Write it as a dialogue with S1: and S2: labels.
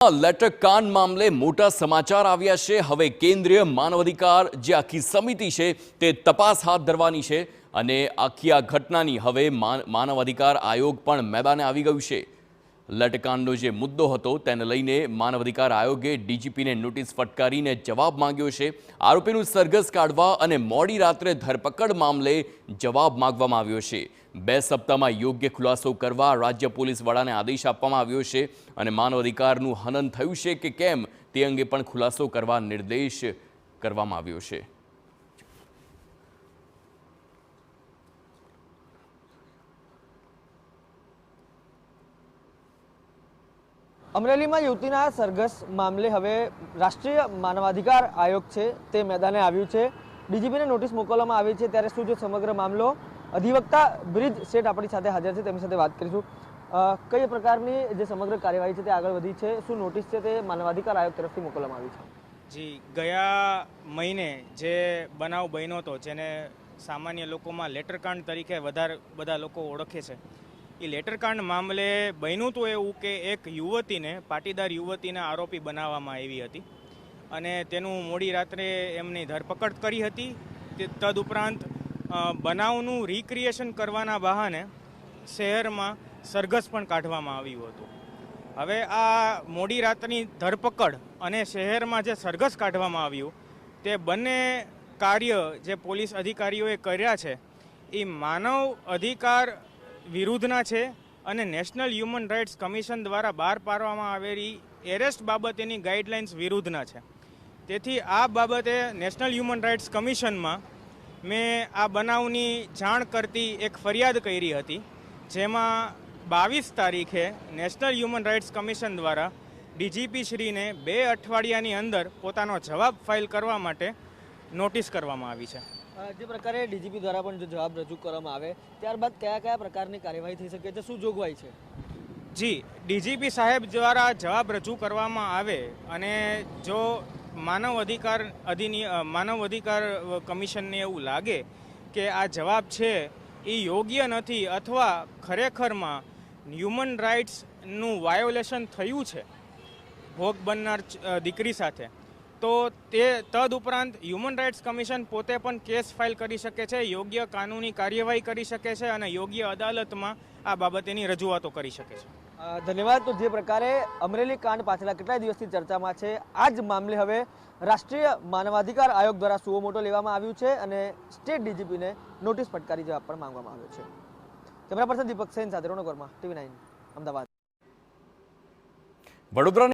S1: Letter કાંડ મામલે મોટા સમાચાર આવ્યા છે। હવે કેન્દ્રીય માનવ અધિકાર જે આખી સમિતિ છે તે તપાસ હાથ ધરવાની છે અને આખી આ ઘટનાની હવે માનવ અધિકાર આયોગ પણ મેદાને આવી ગયું છે। લેટરકાંડનો જે મુદ્દો હતો તેને લઈને માનવ અધિકાર આયોગે ડીજીપીને નોટિસ ફટકારીને જવાબ માંગ્યો છે। આરોપીનું સરઘસ કાઢવા અને મોડી રાત્રે ધરપકડ મામલે જવાબ માંગવામાં આવ્યો છે। 2 સપ્તાહમાં યોગ્ય ખુલાસો કરવા રાજ્ય પોલીસ વડાને આદેશ આપવામાં આવ્યો છે અને માનવ અધિકારનું હનન થયું છે કે કેમ તે અંગે પણ ખુલાસો કરવા નિર્દેશ કરવામાં આવ્યો છે।
S2: અમરેલીમાં યુવતીના સરઘસ મામલે હવે રાષ્ટ્રીય માનવાધિકાર આયોગ છે તે મેદાને આવ્યું છે। ડીજીપીને નોટિસ મોકલવામાં આવી છે। ત્યારે શું જો સમગ્ર મામલો અધિવક્તા બ્રિજ શેઠ આપણી સાથે હાજર છે, તેમની સાથે વાત કરીશું। કઈ પ્રકારની જે સમગ્ર કાર્યવાહી છે તે આગળ વધી છે, શું નોટિસ છે તે માનવાધિકાર આયોગ તરફથી મોકલવામાં આવી છે?
S3: જી, ગયા મહિને જે બનાવ બન્યો હતો, જેને સામાન્ય લોકોમાં લેટરકાંડ તરીકે વધારે બધા લોકો ઓળખે છે, એ લેટરકાંડ મામલે બન્યું હતું એવું કે એક યુવતીને, પાટીદાર યુવતીને આરોપી બનાવવામાં આવી હતી અને તેનું મોડી રાત્રે એમની ધરપકડ કરી હતી। તદુપરાંત બનાવનું રિક્રિએશન કરવાના બહાને શહેરમાં સરઘસ પણ કાઢવામાં આવ્યું હતું। હવે આ મોડી રાતની ધરપકડ અને શહેરમાં જે સરઘસ કાઢવામાં આવ્યું તે બંને કાર્ય જે પોલીસ અધિકારીઓએ કર્યા છે એ માનવ અધિકાર વિરુદ્ધના છે અને નેશનલ હ્યુમન રાઇટ્સ કમિશન દ્વારા બહાર પાડવામાં આવેલી એરેસ્ટ બાબતેની ગાઈડલાઇન્સ વિરુદ્ધના છે। તેથી આ બાબતે નેશનલ હ્યુમન રાઇટ્સ કમિશનમાં મેં આ બનાવની જાણ કરતી એક ફરિયાદ કરી હતી, જેમાં 22 તારીખે નેશનલ હ્યુમન રાઇટ્સ કમિશન દ્વારા ડીજીપી શ્રીને 2 અઠવાડિયાની અંદર પોતાનો જવાબ ફાઇલ કરવા માટે નોટિસ કરવામાં આવી છે।
S2: જે પ્રકારે ડીજીપી દ્વારા પણ જો જવાબ રજૂ કરવામાં આવે ત્યારબાદ કયા કયા પ્રકારની કાર્યવાહી થઈ શકે છે, શું જોગવાઈ છે?
S3: જી, ડીજીપી સાહેબ દ્વારા જવાબ રજૂ કરવામાં આવે અને જો માનવ અધિકાર કમિશનને એવું લાગે કે આ જવાબ છે એ યોગ્ય નથી અથવા ખરેખરમાં હ્યુમન રાઇટ્સનું વાયોલેશન થયું છે ભોગ બનનાર દીકરી સાથે, તો તે તદુપરાંત હ્યુમન રાઇટ્સ કમિશન પોતે પણ કેસ ફાઇલ કરી શકે છે, યોગ્ય કાનૂની કાર્યવાહી કરી શકે છે અને યોગ્ય અદાલતમાં આ બાબતેની રજૂઆતો કરી શકે છે।
S2: ધન્યવાદ। તો જે પ્રકારે અમરેલી કાંડ પાછલા કેટલાય દિવસથી ચર્ચામાં છે, આ જ મામલે હવે રાષ્ટ્રીય માનવાધિકાર આયોગ દ્વારા સુઓ મોટો લેવામાં આવ્યું છે અને સ્ટેટ ડીજીપીને નોટિસ ફટકારી જવાબ પણ માંગવામાં આવ્યો છે। કેમેરા પર્સન દીપક સેન સાથે રોનક વર્મા, TV9 અમદાવાદ।
S1: વડોદરા